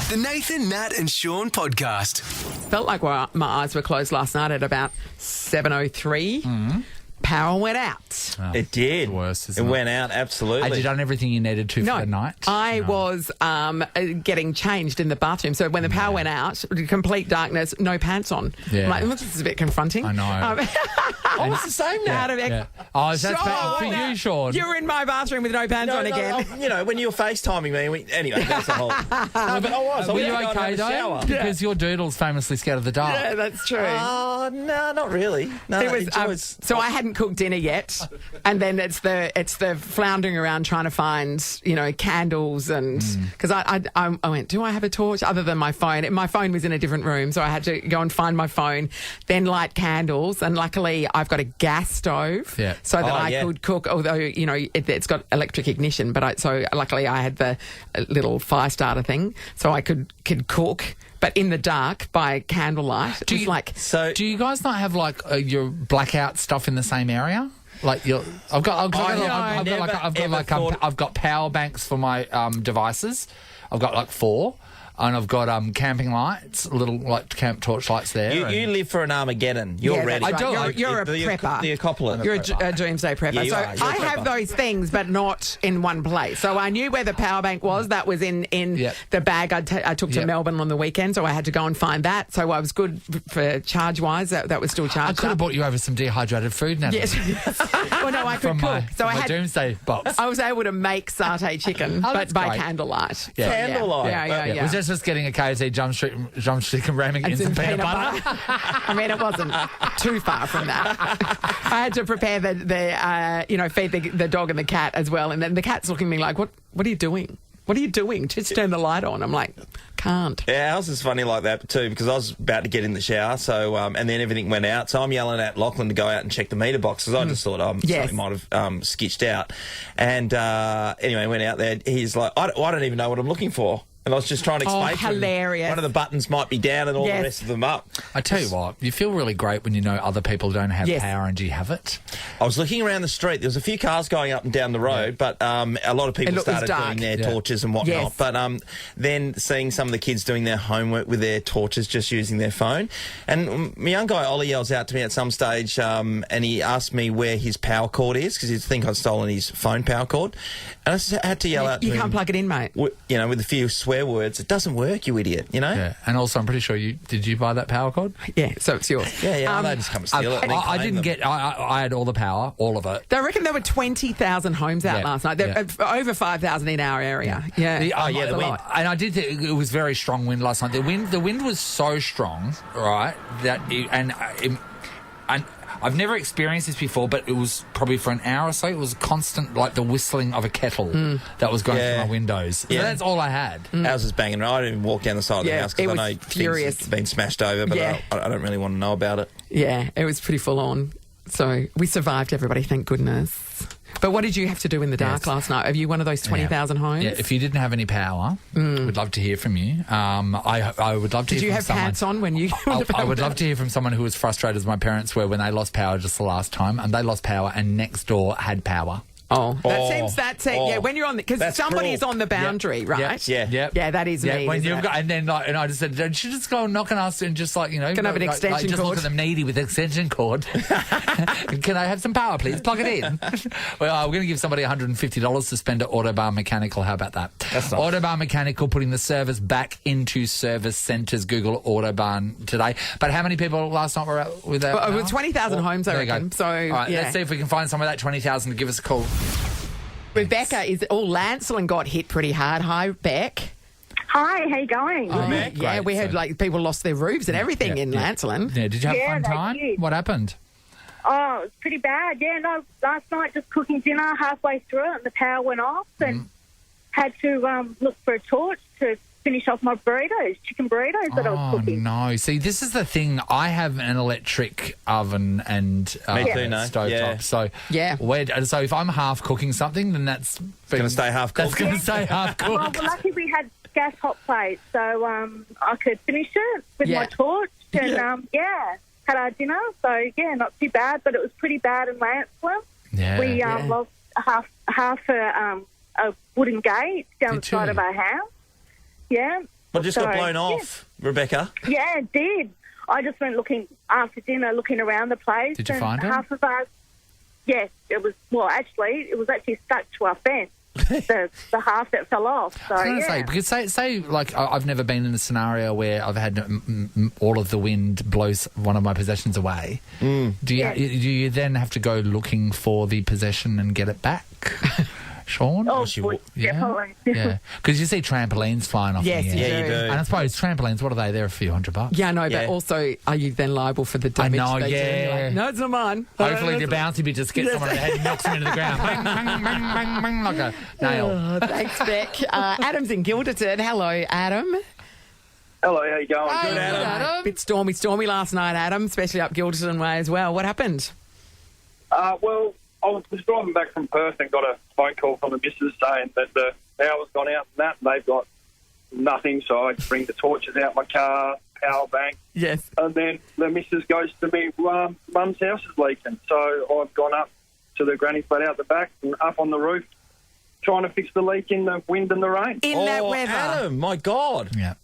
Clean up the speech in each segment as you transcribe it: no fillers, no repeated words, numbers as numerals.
The Nathan, Nat and Shaun podcast. Felt like my eyes were closed last night at about 7:03. Power went out. Oh, It did. worse, it isn't it? went out, absolutely. Had you done everything you needed to for the night? I was getting changed in the bathroom. So when the power went out, complete darkness, no pants on. Yeah. I'm like, well, this is a bit confronting. I know. Oh, it's the same now. Out of Yeah. Oh, is that Shaun, for you, Shaun? You're in my bathroom with no pants on again. When you were FaceTiming me, anyway, that's the whole... No, but I was. Were I you went to go okay, and have a though? shower. Because your doodle's famously scared of the dark. Yeah, that's true. Oh, no, not really. No, It was, so I hadn't cooked dinner yet, and then it's the floundering around trying to find candles, and because I went, do I have a torch other than my phone? My phone was in a different room, so I had to go and find my phone, then light candles, and luckily I've got a gas stove, so that I could cook. Although it's got electric ignition, but luckily I had the little fire starter thing, so I could cook. But in the dark by candlelight, Do you guys not have your blackout stuff in the same area? I've got power banks for my devices. I've got 4. And I've got camping lights, little camp torch lights there. You live for an Armageddon. You're ready. Right. I do. You're a prepper. The apocalypse. You're a doomsday prepper. Yeah, you so are. You're I a have prepper. those things, but not in one place. So I knew where the power bank was. That was in the bag I took to Melbourne on the weekend, so I had to go and find that. So I was good for charge-wise. That was still charged I could have bought you over some dehydrated food, Natalie. Yes. Well, no, I could cook. So I had doomsday box. I was able to make satay chicken, but by great. candlelight. Yeah. Candlelight. Yeah. Was that just getting a KFC drumstick and ramming it in some peanut butter? I mean, it wasn't too far from that. I had to prepare feed the dog and the cat as well. And then the cat's looking at me like, what are you doing? What are you doing? Just turn the light on. I'm like, can't. Yeah, ours is funny like that too, because I was about to get in the shower, so and then everything went out. So I'm yelling at Lachlan to go out and check the meter box, because I just thought something might have skitched out. And anyway, went out there. He's like, I don't even know what I'm looking for. And I was just trying to explain to him, hilarious. one of the buttons might be down and all the rest of them up. I tell you what, you feel really great when you know other people don't have power and you have it. I was looking around the street. There was a few cars going up and down the road, but a lot of people started doing their torches and whatnot. Yes. But then seeing some of the kids doing their homework with their torches, just using their phone. And my young guy, Ollie, yells out to me at some stage, and he asked me where his power cord is, because he'd think I'd stolen his phone power cord. And I just had to yell out to him. You can't plug it in, mate. With a few swear words. It doesn't work, you idiot, Yeah, and also I'm pretty sure did you buy that power cord? Yeah, so it's yours. Yeah, they just come and steal it. And I didn't get... I had all the power, all of it. They reckon there were 20,000 homes out last night. Over 5,000 in our area. Yeah. The wind. And I did think it was very strong wind last night. The wind was so strong, right, that and I've never experienced this before, but it was probably for an hour or so. It was constant, like the whistling of a kettle that was going through my windows. So that's all I had. Ours was banging around. I didn't even walk down the side of the house because I know things have been smashed over, but I don't really want to know about it. Yeah, it was pretty full on. So we survived, everybody, thank goodness. But what did you have to do in the dark last night? Are you one of those 20,000 homes? Yeah, if you didn't have any power, we'd love to hear from you. I would love to hear from someone. Did you have pants on when you... I would love to hear from someone who was frustrated as my parents were when they lost power just the last time, and they lost power and next door had power. That's it. Yeah, when you're on because somebody is on the boundary, right? Yeah, that is me. When you've got, and I just said, don't you just go and knock on us and just can I have an extension just cord? Look at them needy with an extension cord. Can I have some power, please? Plug it in. Well, we're going to give somebody $150 to spend at Autobar Mechanical. How about that? That's nice. Autobar Mechanical putting the service back into service centres. Google Autobahn today. But how many people last night were out with that? With 20,000 homes, I reckon. So, all right, let's see if we can find some of that 20,000 to give us a call. Rebecca Lancelin got hit pretty hard. Hi, Beck. Hi, how you going? We heard people lost their roofs and everything in Lancelin. Yeah, did you have a fun they time? did. What happened? Oh, it was pretty bad. Yeah, no, last night just cooking dinner, halfway through it, and the power went off, and had to look for a torch to finish off my chicken burritos that I was cooking. No. See, this is the thing. I have an electric oven and stovetop. Yeah. So, so if I'm half cooking something, then that's going to stay half cooked. That's going to stay half cooked. Well, lucky we had gas hot plates, so I could finish it with my torch, and had our dinner. So not too bad, but it was pretty bad in Lancelin. Yeah. We lost half a wooden gate down the side of our house. Yeah, Well, just got So, blown off, Rebecca. Yeah, it did. I just went looking after dinner, looking around the place. Did you and find it? half of us, yes, it was actually stuck to our fence, the half that fell off. So, I was going to say, because say, like, I've never been in a scenario where I've had all of the wind blows one of my possessions away. Do you then have to go looking for the possession and get it back? Sean? Oh, Yeah. definitely. Yeah. Because you see trampolines flying off Yes, in the you air. do. And I suppose trampolines, what are they? They're a few $100. Yeah, I know, Yeah. but also, are you then liable for the damage? know, they do? yeah. You're like, no, it's not mine. Hopefully the bouncy bit just gets someone in the head and knocks them into the ground. Bang, bang, bang, bang, bang, like a nail. Oh, thanks, Beck. Adam's in Gilderton. Hello, Adam. Hello, how you going? Hey, Good, Adam. Bit stormy last night, Adam, especially up Gilderton way as well. What happened? Well, I was just driving back from Perth and got a phone call from the missus saying that the power's gone out and that, and they've got nothing, so I bring the torches out my car, power bank, Yes. and then the missus goes to me, Mum's house is leaking. So I've gone up to the granny flat out the back and up on the roof trying to fix the leak in the wind and the rain. In that weather. Adam, my God. Yeah.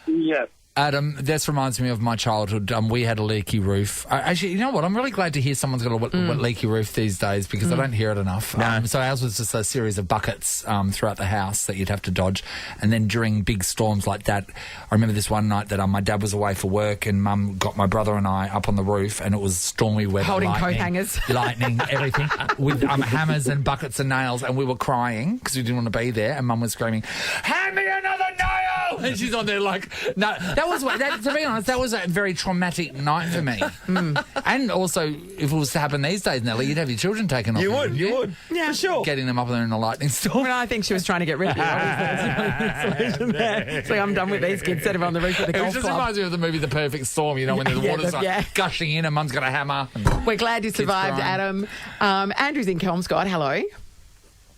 Yeah. Adam, this reminds me of my childhood. We had a leaky roof. Actually, you know what? I'm really glad to hear someone's got a leaky roof these days because I don't hear it enough. So ours was just a series of buckets throughout the house that you'd have to dodge. And then during big storms like that, I remember this one night that my dad was away for work and Mum got my brother and I up on the roof and it was stormy weather. Holding coat hangers. Lightning, everything, with hammers and buckets and nails. And we were crying because we didn't want to be there. And Mum was screaming, "Hand me another nail!" And she's on there like, no. To be honest, that was a very traumatic night for me. And also, if it was to happen these days, Nelly, you'd have your children taken off. You would. Yeah. For sure. Getting them up there in a lightning storm. Well, I think she was trying to get rid of you. It's like, I'm done with these kids. Set them on the roof with a It golf just club. reminds me of the movie The Perfect Storm, you know, when the water's gushing in and Mum's got a hammer. We're glad you survived, crying. Adam. Andrew's in Kelmscott. Hello.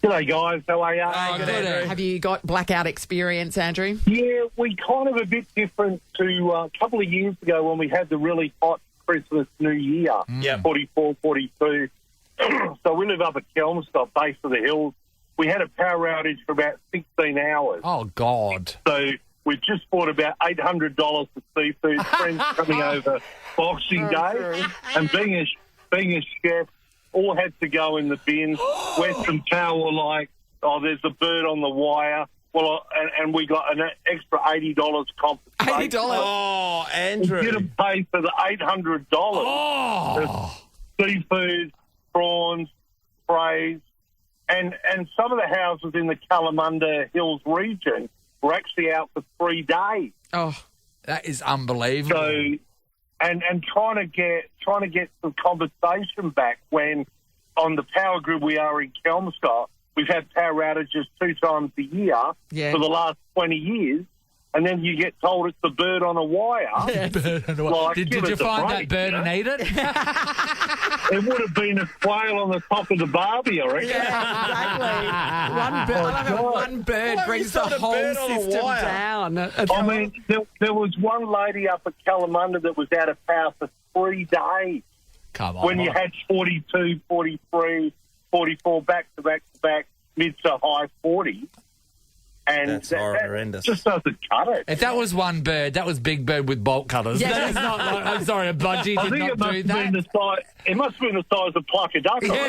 G'day, guys. How are you? Good, Andrew. Have you got blackout experience, Andrew? Yeah, we kind of a bit different to a couple of years ago when we had the really hot Christmas, New Year, Yeah. 44, 42. So we live up at Kelmscott, base of the hills. We had a power outage for about 16 hours. Oh, God. So we just bought about $800 for seafood. Friends coming over Boxing Day. And being a chef, all had to go in the bin. Western Power were like, oh, there's a bird on the wire. Well, and we got an extra $80 compensation. $80? Oh, Andrew. We didn't pay for the $800. Oh. Seafood, prawns, sprays, and some of the houses in the Kalamunda Hills region were actually out for 3 days. Oh, That is unbelievable. So, and trying to get some compensation back when on the power grid we are in Kelmscott, we've had power outages 2 times a year for the last 20 years, and then you get told it's the bird on a wire. Bird on a wire. Like, Did give you us a find break, that bird you know? and eat it? It would have been a quail on the top of the barbie, I reckon. exactly. One bird, I love how one bird Why brings have the you got a whole bird on a system wire? down. I mean, there was one lady up at Kalamunda that was out of power for 3 days Come on. when you had 42, 43, 44 back-to-back, mid to high 40s. And That's that horrendous. just doesn't cut it. If that was one bird, that was Big Bird with bolt cutters. Yeah. That is not like, I'm sorry, a budgie I did think not it must do have that. been the size. It must have been the size of pluck a duck. Exactly.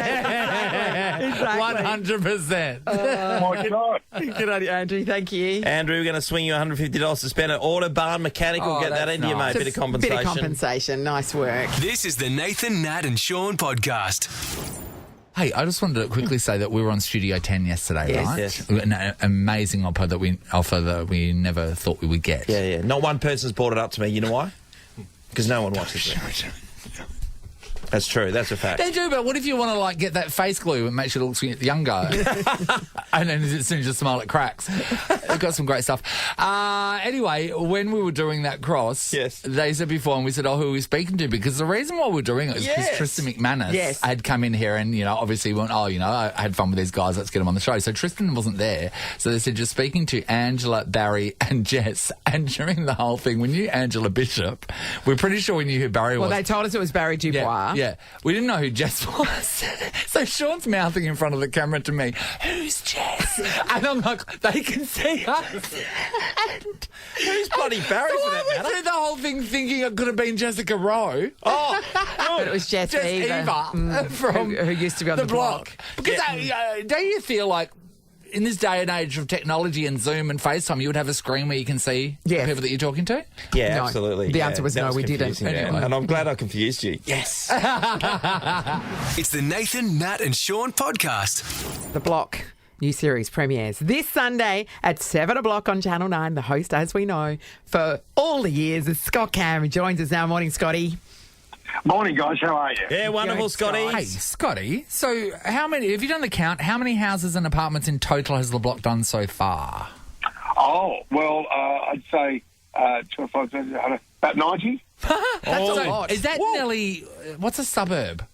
100%. Oh my God! Good on you, Andrew. Thank you. Andrew, we're going to swing you $150 to spend at Autobarn Mechanical. Oh, Get that that's into you, nice. mate. Bit of compensation. Bit of compensation. Nice work. This is the Nathan, Nat and Sean podcast. Hey, I just wanted to quickly say that we were on Studio 10 yesterday, Yes. right? Yes. An amazing offer that we never thought we would get. Yeah. Not one person's brought it up to me. You know why? Because no one watches it. That's true. That's a fact. They do, but what if you want to like get that face glue and make you look younger? And then as soon as you smile, it cracks. They've got some great stuff. Anyway, when we were doing that cross, Yes. they said before, and we said, oh, who are we speaking to? Because the reason why we're doing it is because Yes. Tristan McManus Yes. had come in here and, you know, obviously went, oh, you know, I had fun with these guys, let's get them on the show. So Tristan wasn't there. So they said, you're speaking to Angela, Barry and Jess. And during the whole thing, we knew Angela Bishop. We're pretty sure we knew who Barry Well, was. they told us it was Barry Dubois. Yeah. We didn't know who Jess was. So Sean's mouthing in front of the camera to me, who's Jess? And I'm like, they can see us. Bonnie Barry for that I went matter. through the whole thing thinking it could have been Jessica Rowe. Oh, But it was Jess Eva from who used to be on the block. Because don't you feel like in this day and age of technology and Zoom and FaceTime, you would have a screen where you can see the people that you're talking to? yeah, No. absolutely. The answer was that no, we didn't. confusing, yeah. Anyway. And I'm glad I confused you. Yes. It's the Nathan, Nat and Shaun podcast. The Block new series premieres this Sunday at 7 o'clock on Channel 9. The host, as we know, for all the years is Scott Cam, who joins us now. Morning, Scotty. Morning, guys. How are you? Yeah, wonderful, Good, Scotty. Hey, Scotty, so how many, have you done the count? How many houses and apartments in total has the block done so far? Oh, well, I'd say 25, about 90. That's a lot. Is that nearly, what's a suburb?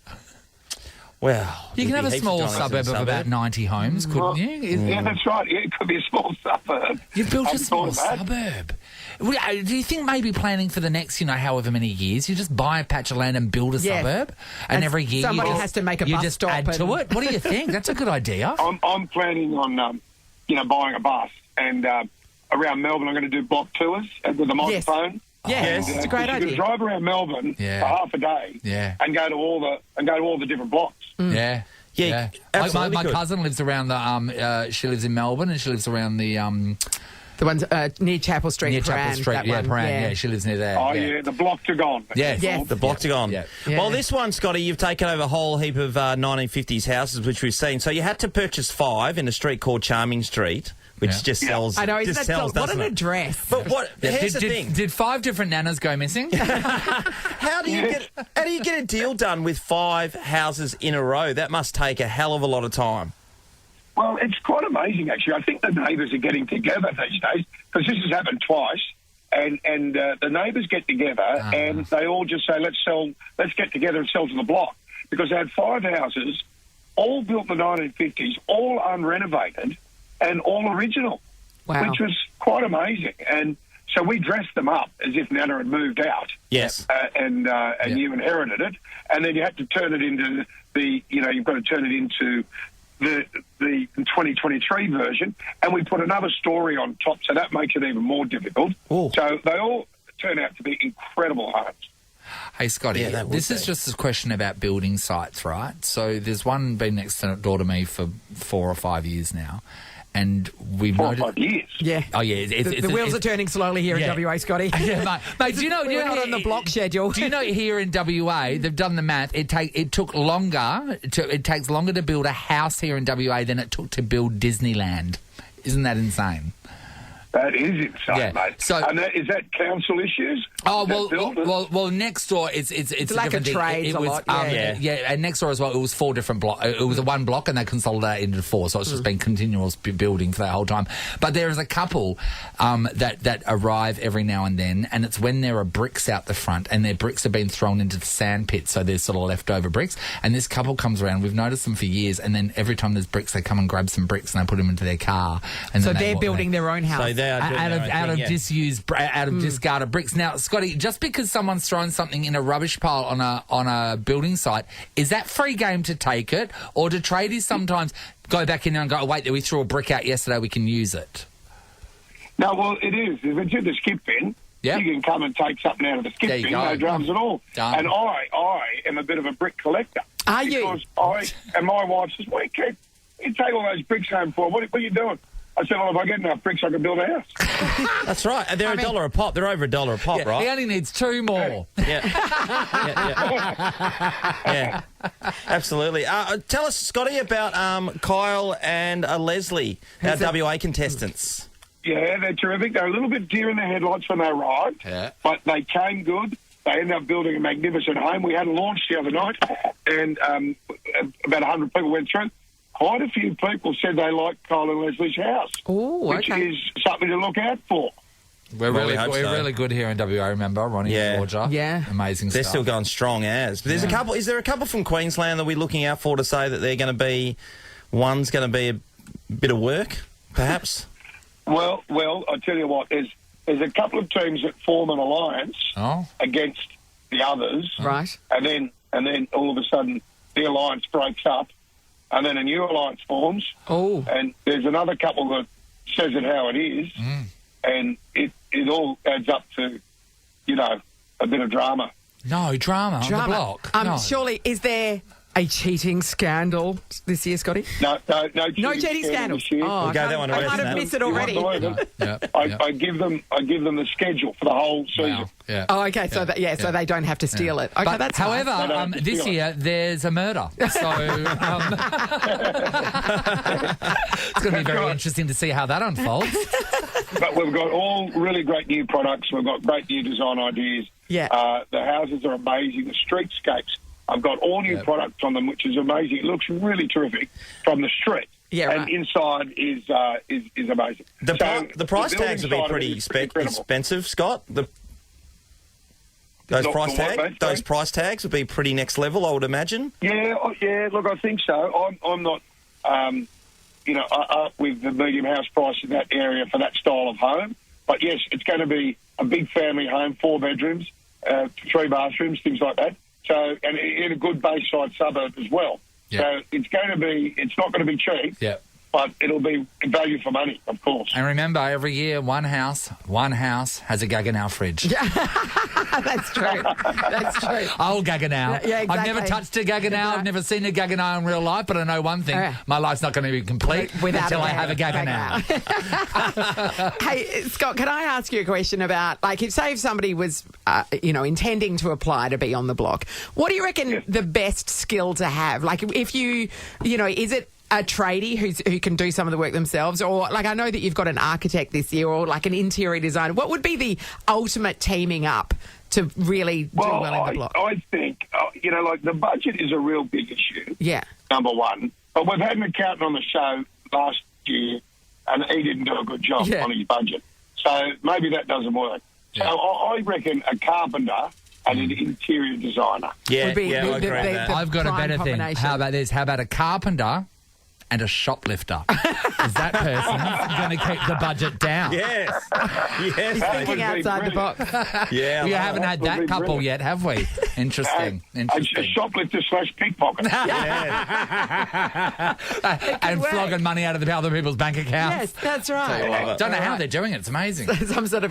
Well, You can have a small suburb of about 90 homes, couldn't you? Yeah, that's right. Yeah, it could be a small suburb. You built a Hadn't small thought of that. suburb. Do you think maybe planning for the next, however many years, you just buy a patch of land and build a Yes. suburb, and And every year somebody you just, has to make a you bus just stop add to and- it? What do you think? That's a good idea. I'm planning on, buying a bus. And around Melbourne, I'm going to do block tours with a microphone. Yes, it's a great You idea. can drive around Melbourne for half a day and go to all the different blocks. Yeah. Yeah, My absolutely good. cousin lives around the. She lives in Melbourne, and she lives around the The ones near Chapel Street. near Chapel Paran, Street. that Yeah, one. Paran. Yeah, she lives near there. Oh, yeah, the blocks are gone. Yes. Yes. The blocks are gone. Yeah. Well, this one, Scotty, you've taken over a whole heap of 1950s houses, which we've seen. So you had to purchase 5 in a street called Charming Street, which just sells. I know, isn't just that sells, what doesn't an it? address. But what? Here's the thing. Did 5 different nanas go missing? How do you get a deal done with 5 houses in a row? That must take a hell of a lot of time. Well, it's quite amazing, actually. I think the neighbours are getting together these days, because this has happened twice. And the neighbours get together and they all just say, let's get together and sell to the block. Because they had 5 houses, all built in the 1950s, all unrenovated and all original, Wow. which was quite amazing. And so we dressed them up as if Nana had moved out. Yes. And you inherited it. And then you had to turn it into you've got to turn it into the 2023 version, and we put another story on top, so that makes it even more difficult. Ooh. So they all turn out to be incredible homes. Hey, Scotty, Yeah, that would this is be. just a question about building sites, right? So there's one been next door to me for 4 or 5 years now, and we've 4 or noticed... 5 years. Yeah. Oh, yeah. The wheels are turning slowly here Yeah. in WA, Scotty. Yeah, mate, do you know... We're not on the block schedule. Do you know here in WA, they've done the math, it takes longer to build a house here in WA than it took to build Disneyland. Isn't that insane? That is insane, Yeah. mate. So- And is that council issues? Oh Is that builders? well. Next door, it's a lack of different thing. trades It a was, lot, and next door as well. It was 4 different blocks. It was a 1 block, and they consolidated into 4. So it's just been continuous building for that whole time. But there is a couple that arrive every now and then, and it's when there are bricks out the front, and their bricks have been thrown into the sand pit, so there's sort of leftover bricks. And this couple comes around. We've noticed them for years, and then every time there's bricks, they come and grab some bricks and they put them into their car. And So then they're building their own house. So they are doing out of discarded bricks. Now, Scotty, just because someone's thrown something in a rubbish pile on a building site, is that free game to take it, or do tradies sometimes go back in there and go, oh, wait, we threw a brick out yesterday, we can use it? No, well, it is. If it's in the skip bin, Yeah. you can come and take something out of the skip There you bin, go. no dramas at all. Done. And I am a bit of a brick collector. Are you? Because my wife says, well, you take all those bricks home for, what are you doing? I said, well, if I get enough bricks, I can build a house. That's right. And they're $1 a pop. They're over $1 a pop, He right? only needs 2 more. Yeah. Absolutely. Tell us, Scotty, about Kyle and Leslie, our WA contestants. Yeah, they're terrific. They're a little bit deer in the headlights when they arrived, but they came good. They ended up building a magnificent home. We had a launch the other night, and about 100 people went through. Quite a few people said they liked Kyle and Leslie's house, which is something to look out for. We're Well, we hope so. really good here in WA, remember? Ronnie and Georgia. Yeah. Amazing They're stuff. still going strong as. But there's a couple. Is there a couple from Queensland that we're looking out for to say that they're going to be, one's going to be a bit of work, perhaps? Well, I tell you what, there's a couple of teams that form an alliance against the others, Right. and then all of a sudden the alliance breaks up, and then a new alliance forms. Oh. And there's another couple that says it how it is, and it it all adds up to, a bit of drama. No, drama on the block. No. Surely, is there a cheating scandal this year, Scotty? No cheating scandal. Oh, We'll go that one I away might from have that. missed it already. I give them the schedule for the whole season. Wow. Yeah. Oh, okay. So so they don't have to steal it. Okay, But that's however, nice. this year there's a murder, so it's going to be very interesting to see how that unfolds. But we've got all really great new products. We've got great new design ideas. Yeah. The houses are amazing. The streetscapes. I've got all new products on them, which is amazing. It looks really terrific from the street. Yeah, and right. inside is amazing. The price tags will be pretty incredible. expensive, Scott. Those price tags would be pretty next level, I would imagine. Yeah. Look, I think so. I'm not, up with the medium house price in that area for that style of home. But yes, it's going to be a big family home, 4 bedrooms, 3 bathrooms, things like that. So, and in a good bayside suburb as well. Yeah. So it's not going to be cheap. Yeah. But it'll be value for money, of course. And remember, every year, one house has a Gaggenau fridge. That's true. That's true. Old Gaggenau. Yeah, exactly. I've never touched a Gaggenau. I've never seen a Gaggenau in real life, but I know one thing. My life's not going to be complete until I have a Gaggenau. Hey, Scott, can I ask you a question about, if somebody was, intending to apply to be on the block, what do you reckon the best skill to have? Like, if you, is it a tradie who can do some of the work themselves, or I know that you've got an architect this year, or an interior designer? What would be the ultimate teaming up to really do well in the block? I think the budget is a real big issue. Yeah, number one. But we've had an accountant on the show last year, and he didn't do a good job on his budget. So maybe that doesn't work. Yeah. So I reckon a carpenter and an interior designer. I agree with that. I've got a better thing. How about this? How about a carpenter and a shoplifter? Is that person going to keep the budget down? Yes. He's thinking outside the box. Yeah. We haven't had that couple yet, have we? Interesting. A shoplifter / pickpocket. And flogging money out of the other people's bank accounts. Yes, that's right. Don't know how they're doing it. It's amazing. Some sort of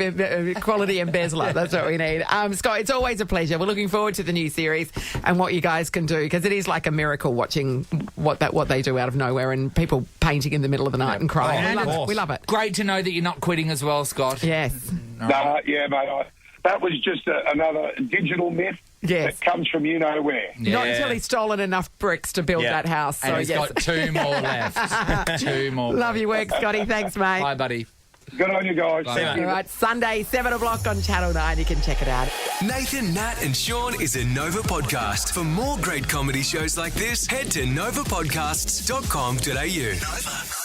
quality embezzler. That's what we need. Scott, it's always a pleasure. We're looking forward to the new series and what you guys can do, because it is like a miracle watching what they do out of nowhere, and people painting in the middle of the night and crying. We love it. Great to know that you're not quitting as well, Scott. Yes. Mate. That was just another digital myth that comes from where. Yeah. Not until he's stolen enough bricks to build that house. So and he's got 2 more left. 2 more. Love your work, Scotty. Thanks, mate. Bye, buddy. Good on you guys. All right, Sunday, 7 o'clock on Channel 9. You can check it out. Nathan, Nat and Sean is a Nova podcast. For more great comedy shows like this, head to novapodcasts.com.au. Nova.